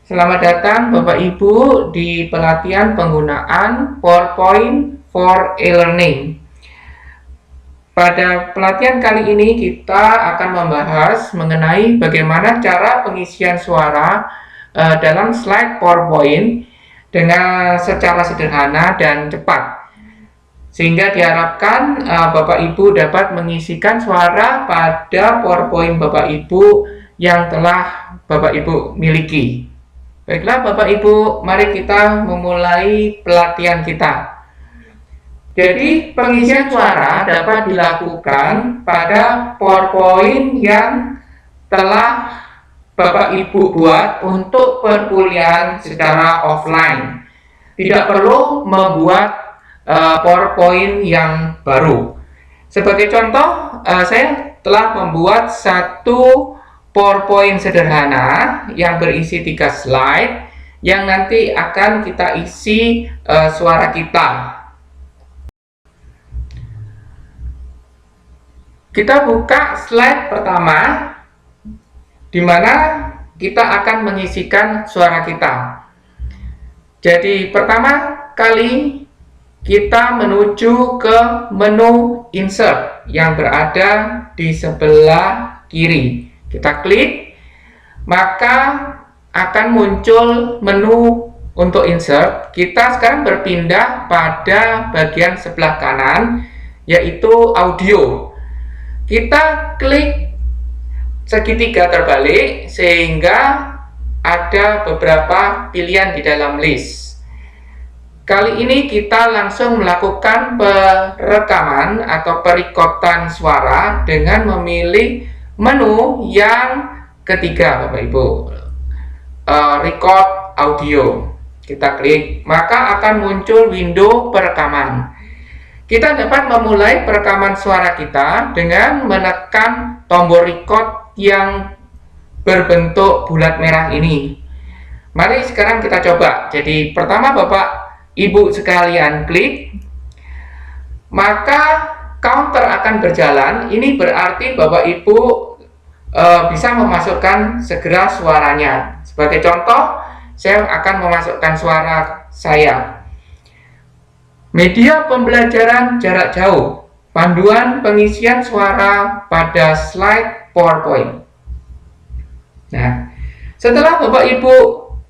Selamat datang Bapak Ibu di pelatihan penggunaan PowerPoint for e-learning. Pada pelatihan kali ini kita akan membahas mengenai bagaimana cara pengisian suara dalam slide PowerPoint dengan secara sederhana dan cepat. Sehingga diharapkan Bapak Ibu dapat mengisikan suara pada PowerPoint Bapak Ibu yang telah Bapak Ibu miliki. Baiklah Bapak Ibu, mari kita memulai pelatihan kita. Jadi pengisian suara dapat dilakukan pada PowerPoint yang telah Bapak Ibu buat untuk perkuliahan secara offline. Tidak perlu membuat PowerPoint yang baru. Sebagai contoh, saya telah membuat satu PowerPoint sederhana yang berisi 3 slide yang nanti akan kita isi suara kita. Kita buka slide pertama di mana kita akan mengisikan suara kita. Jadi pertama kali kita menuju ke menu insert yang berada di sebelah kiri. Kita klik, maka akan muncul menu untuk insert. Kita sekarang berpindah pada bagian sebelah kanan, yaitu audio. Kita klik segitiga terbalik sehingga ada beberapa pilihan di dalam list. Kali ini kita langsung melakukan perekaman atau perekodan suara dengan memilih menu yang ketiga Bapak Ibu, record audio. Kita klik, maka akan muncul window perekaman. Kita dapat memulai perekaman suara kita dengan menekan tombol record yang berbentuk bulat merah ini. Mari sekarang kita coba. Jadi pertama Bapak Ibu sekalian klik, maka counter akan berjalan. Ini berarti Bapak Ibu bisa memasukkan segera suaranya. Sebagai contoh, saya akan memasukkan suara saya. Media pembelajaran jarak jauh, panduan pengisian suara pada slide PowerPoint. Nah, setelah Bapak Ibu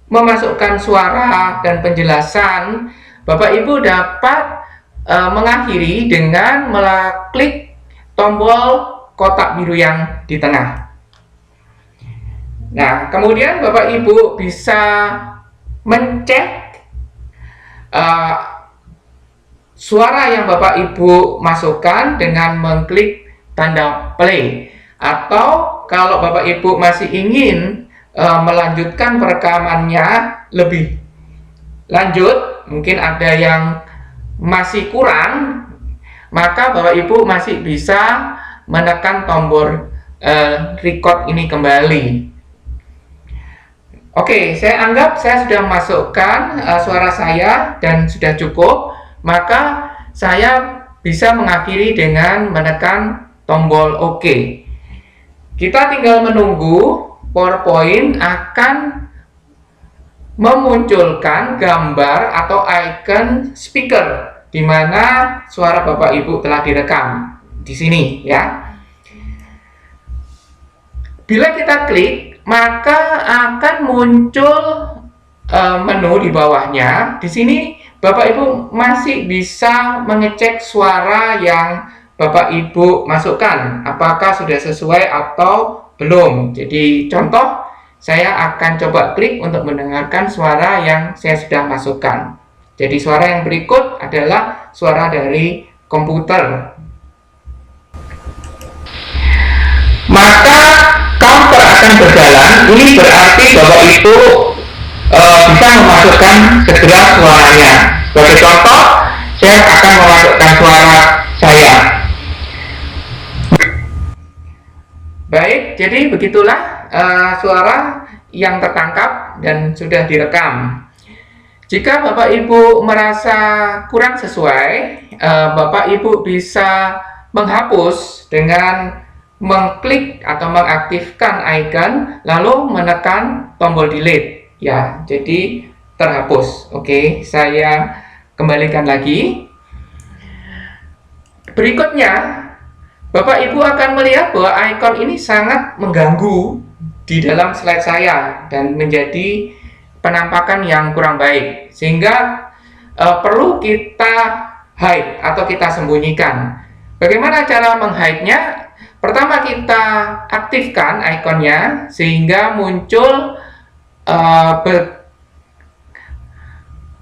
memasukkan suara dan penjelasan, Bapak Ibu dapat mengakhiri dengan mengklik tombol kotak biru yang di tengah. Nah, kemudian Bapak Ibu bisa mencek suara yang Bapak Ibu masukkan dengan mengklik tanda play. Atau kalau Bapak Ibu masih ingin melanjutkan perekamannya lebih lanjut, mungkin ada yang masih kurang, maka Bapak Ibu masih bisa menekan tombol record ini kembali. Oke, saya anggap saya sudah masukkan suara saya dan sudah cukup, maka saya bisa mengakhiri dengan menekan tombol OK. Kita tinggal menunggu PowerPoint akan memunculkan gambar atau icon speaker di mana suara Bapak Ibu telah direkam di sini ya. Bila kita klik, maka akan muncul menu di bawahnya. Di sini Bapak Ibu masih bisa mengecek suara yang Bapak Ibu masukkan, apakah sudah sesuai atau belum. Jadi contoh, saya akan coba klik untuk mendengarkan suara yang saya sudah masukkan. Jadi suara yang berikut adalah suara dari komputer. Maka counter akan berjalan. Ini berarti Bapak Ibu bisa memasukkan segera suaranya. Sebagai contoh, saya akan memasukkan suara saya. Baik, jadi begitulah suara yang tertangkap dan sudah direkam. Jika Bapak Ibu merasa kurang sesuai, Bapak Ibu bisa menghapus dengan mengklik atau mengaktifkan icon lalu menekan tombol delete. Ya, jadi terhapus. Oke, saya kembalikan lagi. Berikutnya, Bapak Ibu akan melihat bahwa ikon ini sangat mengganggu di dalam slide saya dan menjadi penampakan yang kurang baik, sehingga perlu kita hide atau kita sembunyikan. Bagaimana cara menghide-nya? Pertama, kita aktifkan ikonnya sehingga muncul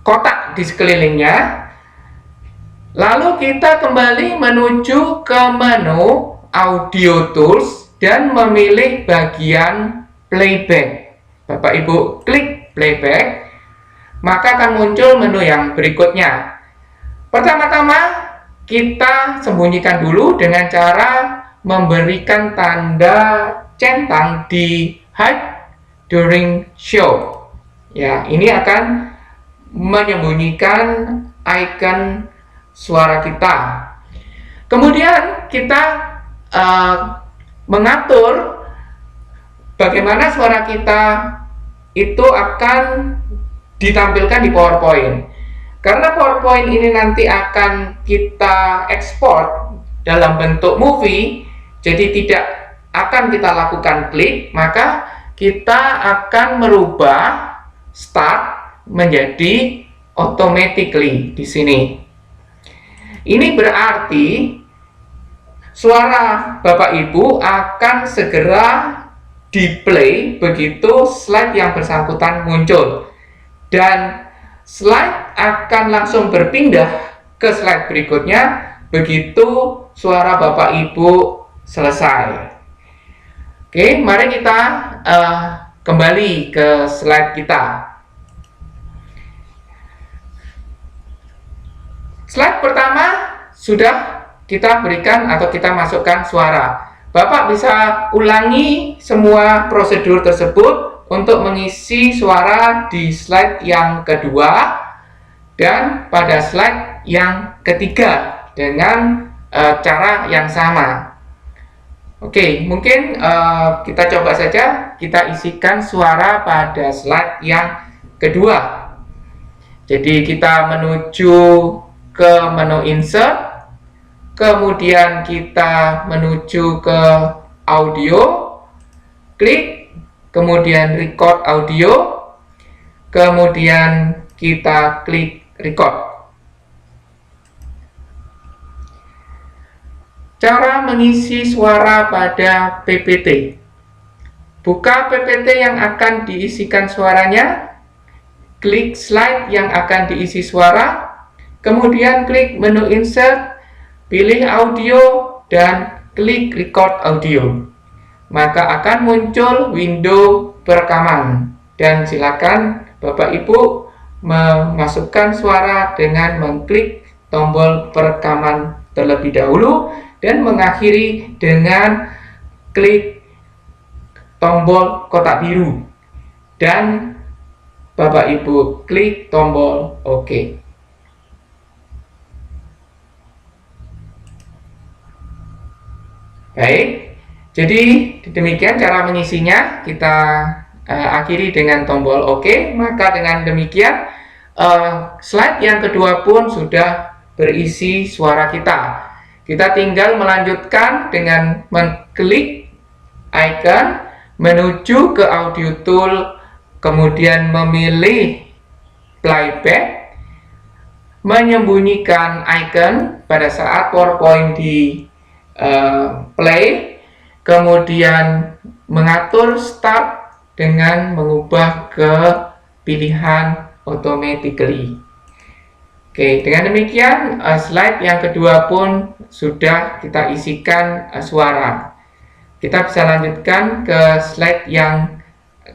kotak di sekelilingnya. Lalu kita kembali menuju ke menu Audio Tools dan memilih bagian Playback. Bapak Ibu klik Playback, maka akan muncul menu yang berikutnya. Pertama-tama kita sembunyikan dulu dengan cara memberikan tanda centang di Hide During Show. Ya, ini akan menyembunyikan icon suara kita. Kemudian kita mengatur bagaimana suara kita itu akan ditampilkan di PowerPoint. Karena PowerPoint ini nanti akan kita ekspor dalam bentuk movie, jadi tidak akan kita lakukan klik, maka kita akan merubah start menjadi automatically di sini. Ini berarti suara Bapak Ibu akan segera di-play begitu slide yang bersangkutan muncul, dan slide akan langsung berpindah ke slide berikutnya begitu suara Bapak Ibu selesai. Oke, mari kita kembali ke slide kita. Slide pertama sudah kita berikan atau kita masukkan suara. Bapak bisa ulangi semua prosedur tersebut untuk mengisi suara di slide yang kedua dan pada slide yang ketiga dengan cara yang sama. Oke, mungkin kita coba saja kita isikan suara pada slide yang kedua. Jadi kita menuju ke menu Insert, kemudian kita menuju ke Audio, klik, kemudian Record Audio, kemudian kita klik Record. Cara mengisi suara pada PPT. Buka PPT yang akan diisikan suaranya, klik slide yang akan diisi suara, kemudian klik menu Insert, pilih Audio, dan klik Record Audio. Maka akan muncul window perekaman. Dan silakan Bapak Ibu memasukkan suara dengan mengklik tombol perekaman terlebih dahulu dan mengakhiri dengan klik tombol kotak biru. Dan Bapak Ibu klik tombol OK. Baik, jadi demikian cara mengisinya. Kita akhiri dengan tombol OK. Maka dengan demikian slide yang kedua pun sudah berisi suara kita. Kita tinggal melanjutkan dengan mengklik icon, menuju ke Audio Tool, kemudian memilih Playback, menyembunyikan icon pada saat PowerPoint di play, kemudian mengatur start dengan mengubah ke pilihan automatically. Oke, dengan demikian slide yang kedua pun sudah kita isikan suara. Kita bisa lanjutkan ke slide yang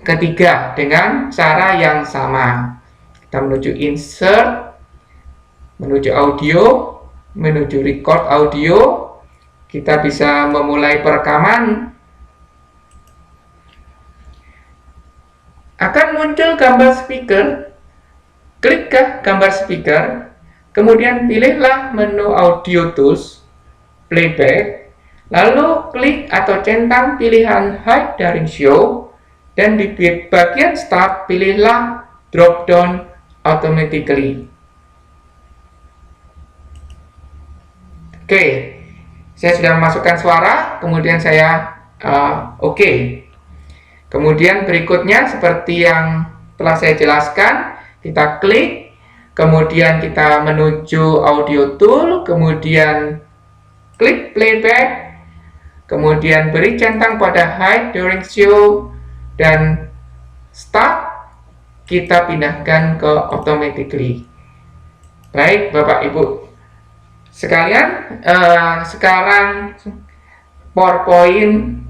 ketiga dengan cara yang sama. Kita menuju Insert, menuju Audio, menuju Record Audio. Kita bisa memulai perekaman. Akan muncul gambar speaker. Klik ke gambar speaker, kemudian pilihlah menu Audio Tools, Playback, lalu klik atau centang pilihan Hide During Show, dan di bagian Start pilihlah drop down automatically. Oke, saya sudah memasukkan suara, kemudian saya oke. Kemudian berikutnya seperti yang telah saya jelaskan, kita klik, kemudian kita menuju audio tool, kemudian klik playback, kemudian beri centang pada hide during show, dan start kita pindahkan ke automatically. Baik Bapak Ibu sekalian, sekarang PowerPoint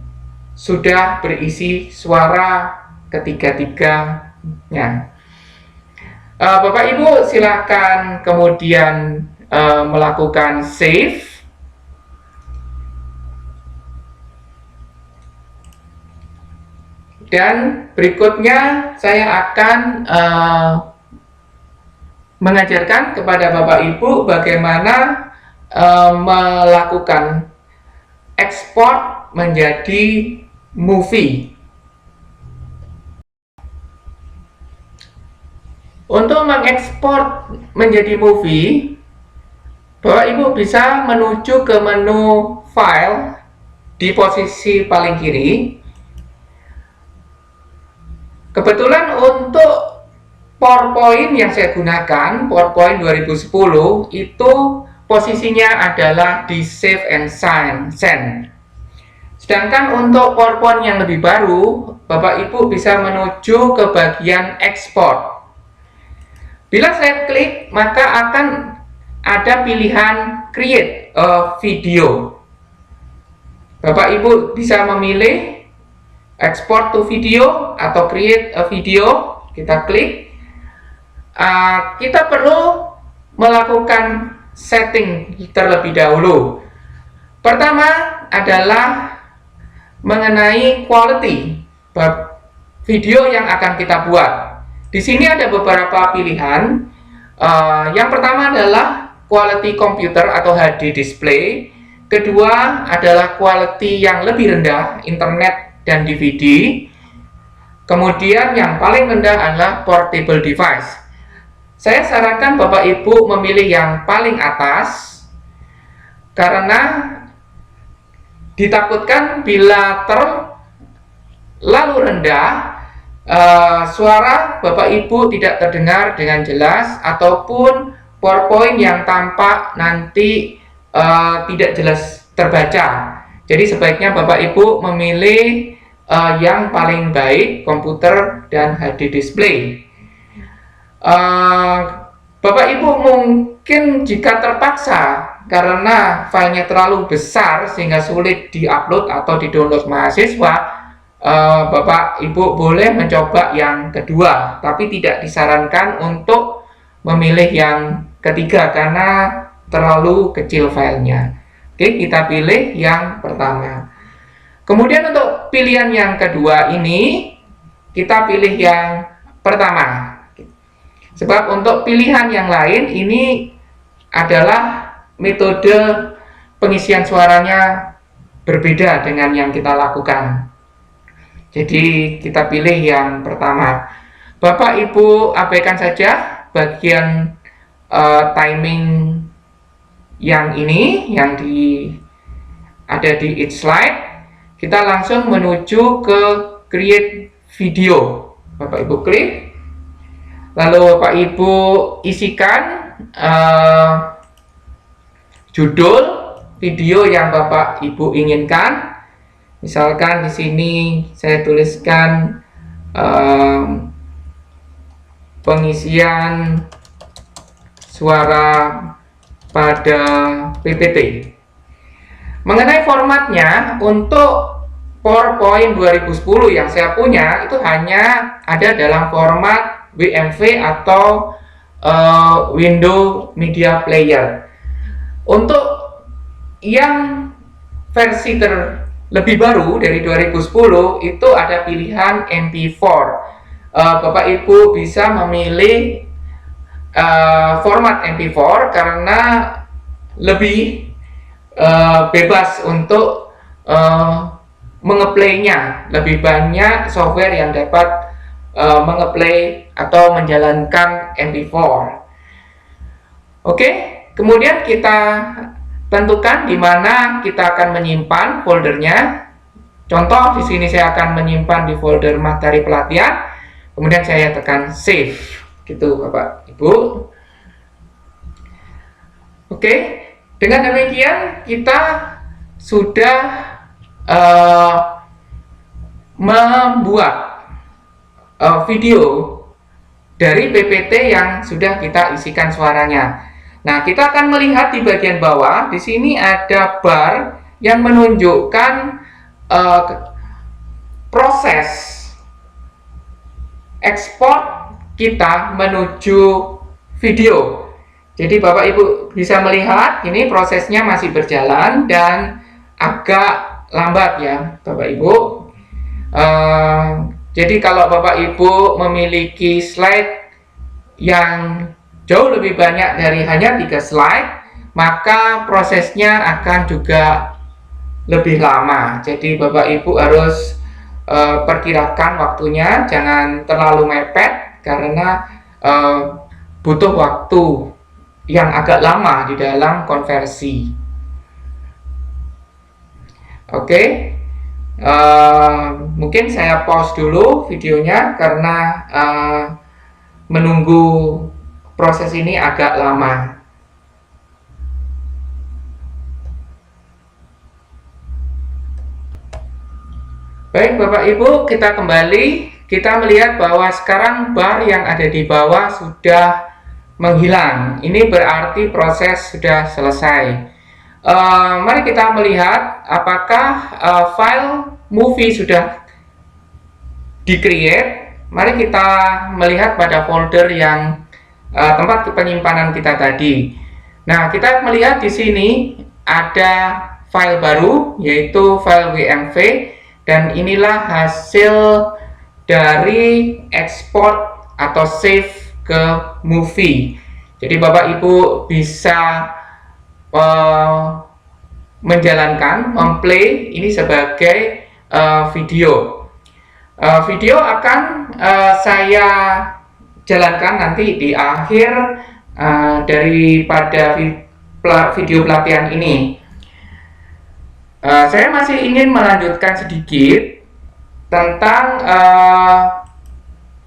sudah berisi suara ketiga-tiganya. Bapak Ibu silakan kemudian melakukan save. Dan berikutnya saya akan mengajarkan kepada Bapak Ibu bagaimana melakukan ekspor menjadi movie. Untuk mengekspor menjadi movie, Bapak Ibu bisa menuju ke menu file di posisi paling kiri. Kebetulan untuk PowerPoint yang saya gunakan, PowerPoint 2010, itu posisinya adalah di Save and Send. Sedangkan untuk PowerPoint yang lebih baru, Bapak Ibu bisa menuju ke bagian Export. Bila saya klik, maka akan ada pilihan Create a Video. Bapak Ibu bisa memilih Export to Video atau Create a Video. Kita klik. Kita perlu melakukan setting terlebih dahulu. Pertama adalah mengenai quality video yang akan kita buat. Di sini ada beberapa pilihan. Yang pertama adalah quality computer atau HD display. Kedua adalah quality yang lebih rendah, internet dan DVD. Kemudian yang paling rendah adalah portable device. Saya sarankan Bapak Ibu memilih yang paling atas karena ditakutkan bila terlalu rendah, suara Bapak Ibu tidak terdengar dengan jelas ataupun PowerPoint yang tampak nanti tidak jelas terbaca. Jadi sebaiknya Bapak Ibu memilih yang paling baik, komputer dan HD display. Bapak Ibu mungkin jika terpaksa karena filenya terlalu besar sehingga sulit diupload atau didownload mahasiswa, Bapak Ibu boleh mencoba yang kedua, tapi tidak disarankan untuk memilih yang ketiga karena terlalu kecil filenya. Oke, kita pilih yang pertama. Kemudian untuk pilihan yang kedua ini, kita pilih yang pertama. Sebab untuk pilihan yang lain ini adalah metode pengisian suaranya berbeda dengan yang kita lakukan. Jadi kita pilih yang pertama. Bapak Ibu abaikan saja bagian timing yang ini, yang ada di each slide. Kita langsung menuju ke create video. Bapak Ibu klik, lalu Bapak Ibu isikan judul video yang Bapak Ibu inginkan. Misalkan di sini saya tuliskan pengisian suara pada PPT. Mengenai formatnya, untuk PowerPoint 2010 yang saya punya itu hanya ada dalam format WMV atau Windows Media Player. Untuk yang versi lebih baru dari 2010 itu ada pilihan MP4. Bapak Ibu bisa memilih format MP4 karena lebih bebas untuk mengeplaynya, lebih banyak software yang dapat mengeplay atau menjalankan MP4. Oke, kemudian kita tentukan di mana kita akan menyimpan foldernya. Contoh di sini saya akan menyimpan di folder materi pelatihan, kemudian saya tekan save, gitu Bapak Ibu. Oke, dengan demikian kita sudah membuat video dari PPT yang sudah kita isikan suaranya. Nah, kita akan melihat di bagian bawah, di sini ada bar yang menunjukkan proses ekspor kita menuju video. Jadi Bapak Ibu bisa melihat ini prosesnya masih berjalan dan agak lambat ya Bapak Ibu. Jadi kalau Bapak Ibu memiliki slide yang jauh lebih banyak dari hanya 3 slide, maka prosesnya akan juga lebih lama. Jadi Bapak Ibu harus perkirakan waktunya, jangan terlalu mepet karena butuh waktu yang agak lama di dalam konversi. Oke, mungkin saya pause dulu videonya karena menunggu proses ini agak lama. Baik Bapak Ibu, kita kembali. Kita melihat bahwa sekarang bar yang ada di bawah sudah menghilang. Ini berarti proses sudah selesai. Mari kita melihat apakah file movie sudah di-create. Mari kita melihat pada folder yang tempat penyimpanan kita tadi. Nah, kita melihat di sini ada file baru yaitu file WMV dan inilah hasil dari ekspor atau save ke movie. Jadi Bapak Ibu bisa menjalankan, memplay ini sebagai video. Video akan saya jalankan nanti di akhir daripada video pelatihan ini. Saya masih ingin melanjutkan sedikit tentang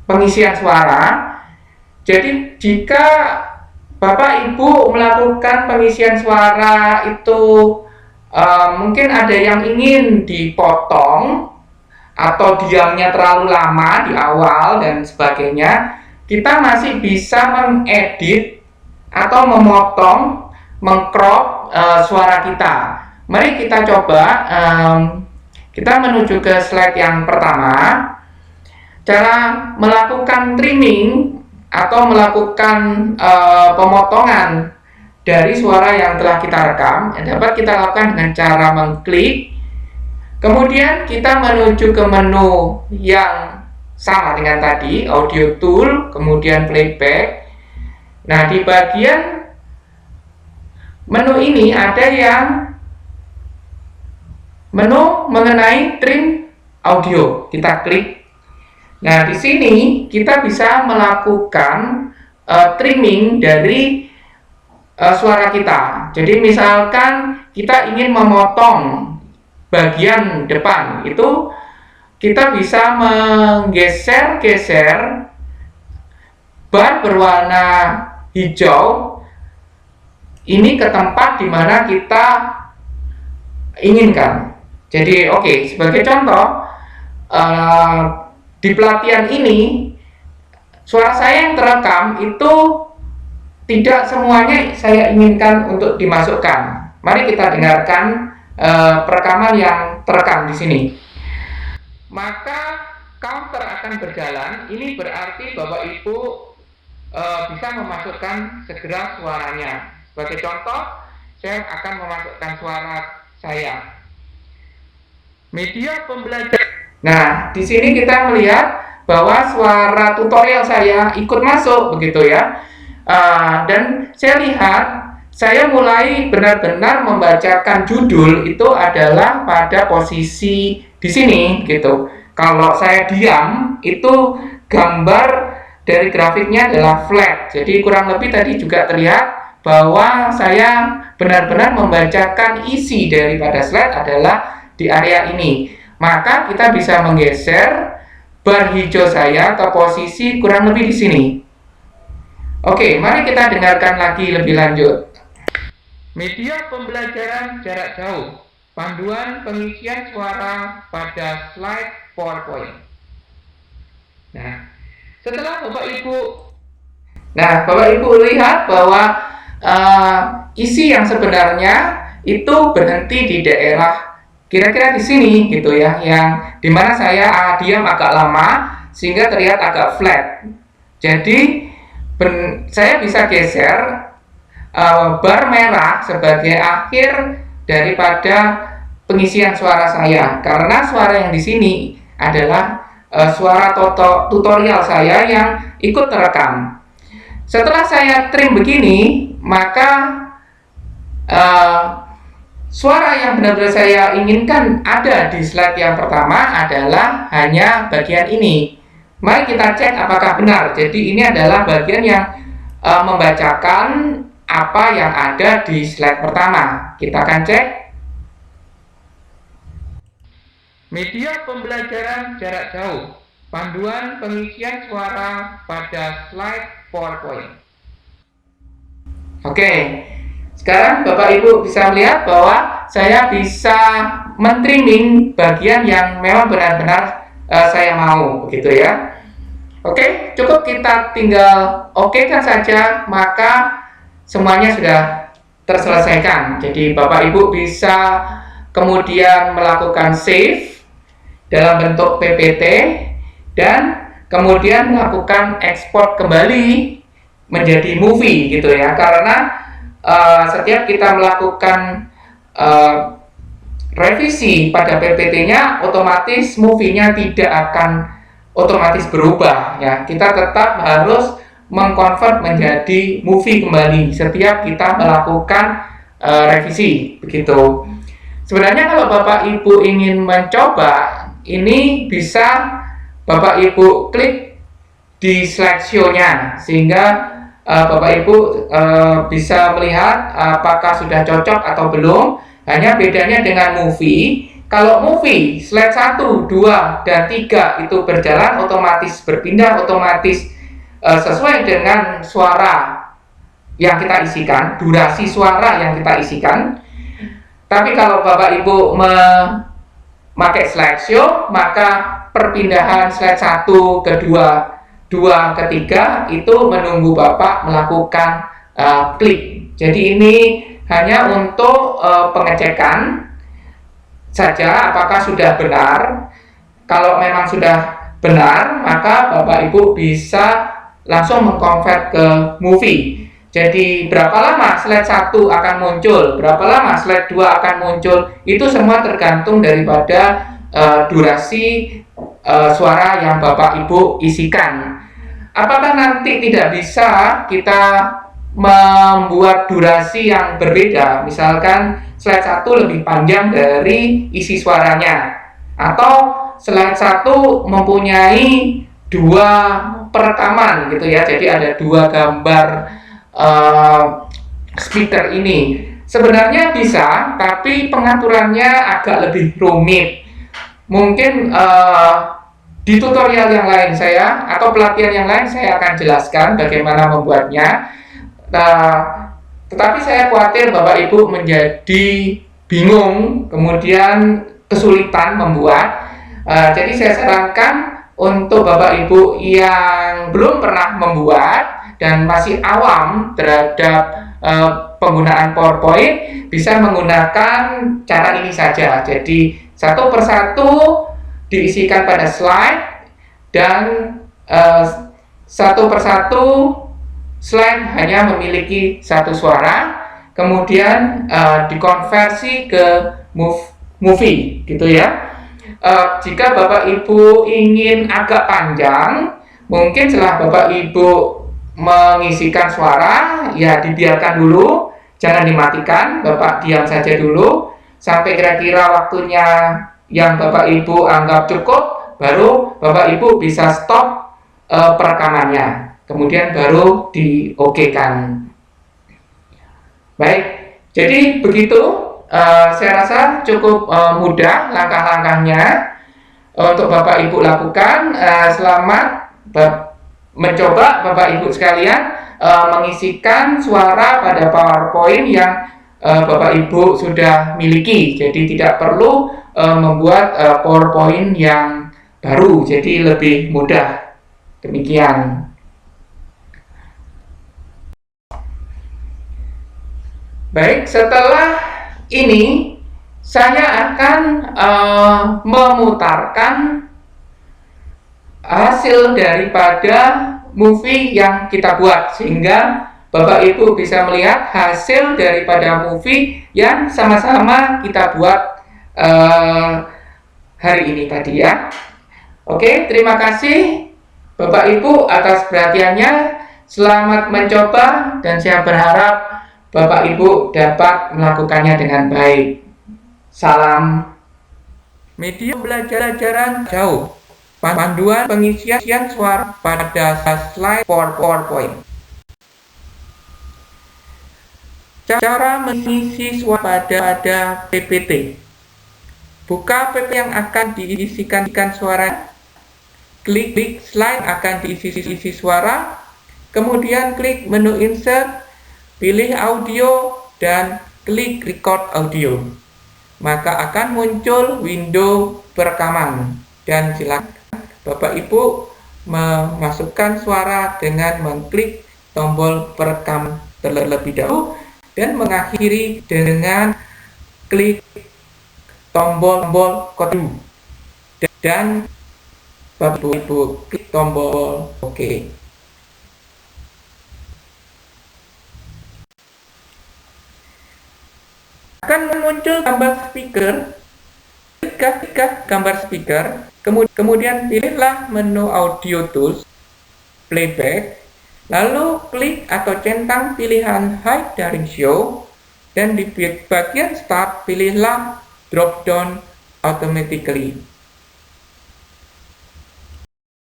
pengisian suara. Jadi jika Bapak Ibu melakukan pengisian suara itu mungkin ada yang ingin dipotong atau diamnya terlalu lama di awal dan sebagainya, kita masih bisa mengedit atau memotong, mengcrop suara kita. Mari kita coba, kita menuju ke slide yang pertama. Cara melakukan trimming atau melakukan pemotongan dari suara yang telah kita rekam dapat kita lakukan dengan cara mengklik, kemudian kita menuju ke menu yang sama dengan tadi, audio tool, kemudian playback. Nah, di bagian menu ini ada yang menu mengenai trim audio. Kita klik. Nah, di sini kita bisa melakukan trimming dari suara kita. Jadi misalkan kita ingin memotong bagian depan, itu kita bisa menggeser-geser bar berwarna hijau ini ke tempat di mana kita inginkan. Jadi oke, sebagai contoh di pelatihan ini suara saya yang terekam itu tidak semuanya saya inginkan untuk dimasukkan. Mari kita dengarkan perekaman yang terekam di sini. Maka counter akan berjalan. Ini berarti Bapak Ibu bisa memasukkan segera suaranya. Sebagai contoh, saya akan memasukkan suara saya. Media pembelajaran. Nah, di sini kita melihat bahwa suara tutorial saya ikut masuk begitu ya. Dan saya lihat saya mulai benar-benar membacakan judul itu adalah pada posisi di sini gitu. Kalau saya diam, itu gambar dari grafiknya adalah flat. Jadi kurang lebih tadi juga terlihat bahwa saya benar-benar membacakan isi daripada slide adalah di area ini. Maka kita bisa menggeser bar hijau saya ke posisi kurang lebih di sini. Oke, mari kita dengarkan lagi lebih lanjut. Media pembelajaran jarak jauh, panduan pengisian suara pada slide PowerPoint. Nah, setelah Bapak Ibu lihat bahwa isi yang sebenarnya itu berhenti di daerah kira-kira di sini gitu ya, yang dimana saya diam agak lama sehingga terlihat agak flat. Jadi saya bisa geser bar merah sebagai akhir daripada pengisian suara saya, karena suara yang di sini adalah suara tutorial saya yang ikut terekam. Setelah saya trim begini, maka suara yang benar-benar saya inginkan ada di slide yang pertama adalah hanya bagian ini. Mari kita cek apakah benar. Jadi ini adalah bagian yang membacakan apa yang ada di slide pertama. Kita akan cek. Media pembelajaran jarak jauh, panduan pengisian suara pada slide PowerPoint. Oke. Sekarang Bapak Ibu bisa melihat bahwa saya bisa men-trimming bagian yang memang benar-benar saya mau, begitu ya. Oke, cukup kita tinggal oke-kan saja, maka semuanya sudah terselesaikan. Jadi Bapak Ibu bisa kemudian melakukan save dalam bentuk PPT dan kemudian melakukan ekspor kembali menjadi movie gitu ya, karena setiap kita melakukan revisi pada PPT-nya, otomatis movie-nya tidak akan otomatis berubah ya. Kita tetap harus mengkonvert menjadi movie kembali setiap kita melakukan revisi begitu. Sebenarnya kalau Bapak Ibu ingin mencoba, ini bisa Bapak Ibu klik di slideshow-nya sehingga Bapak Ibu bisa melihat apakah sudah cocok atau belum. Hanya bedanya dengan movie, kalau movie slide 1, 2, dan 3 itu berjalan otomatis berpindah otomatis sesuai dengan suara yang kita isikan, durasi suara yang kita isikan. Tapi kalau Bapak Ibu memakai slideshow, maka perpindahan slide 1 ke 2 ketiga itu menunggu Bapak melakukan klik. Jadi ini hanya untuk pengecekan saja apakah sudah benar. Kalau memang sudah benar, maka Bapak Ibu bisa langsung mengkonvert ke movie. Jadi berapa lama slide 1 akan muncul, berapa lama slide 2 akan muncul, itu semua tergantung daripada durasi suara yang Bapak Ibu isikan. Apakah nanti tidak bisa kita membuat durasi yang berbeda? Misalkan slide 1 lebih panjang dari isi suaranya, atau slide 1 mempunyai 2 perekaman gitu ya. Jadi ada 2 gambar speaker ini. Sebenarnya bisa, tapi pengaturannya agak lebih rumit. Mungkin di tutorial yang lain atau pelatihan yang lain saya akan jelaskan bagaimana membuatnya. Tetapi saya khawatir Bapak Ibu menjadi bingung, kemudian kesulitan membuat. Jadi saya sarankan untuk Bapak Ibu yang belum pernah membuat dan masih awam terhadap penggunaan PowerPoint, bisa menggunakan cara ini saja. Jadi satu persatu diisikan pada slide, dan satu persatu slide hanya memiliki satu suara, kemudian dikonversi ke movie gitu ya. Jika Bapak Ibu ingin agak panjang, mungkin setelah Bapak Ibu mengisikan suara ya dibiarkan dulu. Jangan dimatikan, Bapak diam saja dulu sampai kira-kira waktunya yang Bapak Ibu anggap cukup, baru Bapak Ibu bisa stop perekamannya. Kemudian baru di-OK-kan. Baik, jadi begitu. Saya rasa cukup mudah langkah-langkahnya untuk Bapak Ibu lakukan. Selamat mencoba Bapak Ibu sekalian mengisikan suara pada PowerPoint yang Bapak Ibu sudah miliki. Jadi tidak perlu membuat PowerPoint yang baru, jadi lebih mudah. Demikian. Baik, setelah ini saya akan memutarkan hasil daripada movie yang kita buat, sehingga Bapak Ibu bisa melihat hasil daripada movie yang sama-sama kita buat hari ini tadi ya. Oke, terima kasih Bapak Ibu atas perhatiannya. Selamat mencoba dan saya berharap Bapak Ibu dapat melakukannya dengan baik. Salam. Media pembelajaran jauh. Panduan pengisian suara pada slide PowerPoint. Cara mengisi suara pada PPT. Buka PPT yang akan diisikan suara. Klik slide akan diisi suara. Kemudian klik menu insert, pilih audio dan klik record audio. Maka akan muncul window perekaman dan silakan Bapak Ibu memasukkan suara dengan mengklik tombol perekam terlebih dahulu dan mengakhiri dengan klik tombol kode dan Bapak Ibu klik tombol OK. Akan muncul gambar speaker. Klik gambar speaker, kemudian pilihlah menu audio tools, playback, lalu klik atau centang pilihan hide during show, dan di bagian start pilihlah drop down automatically.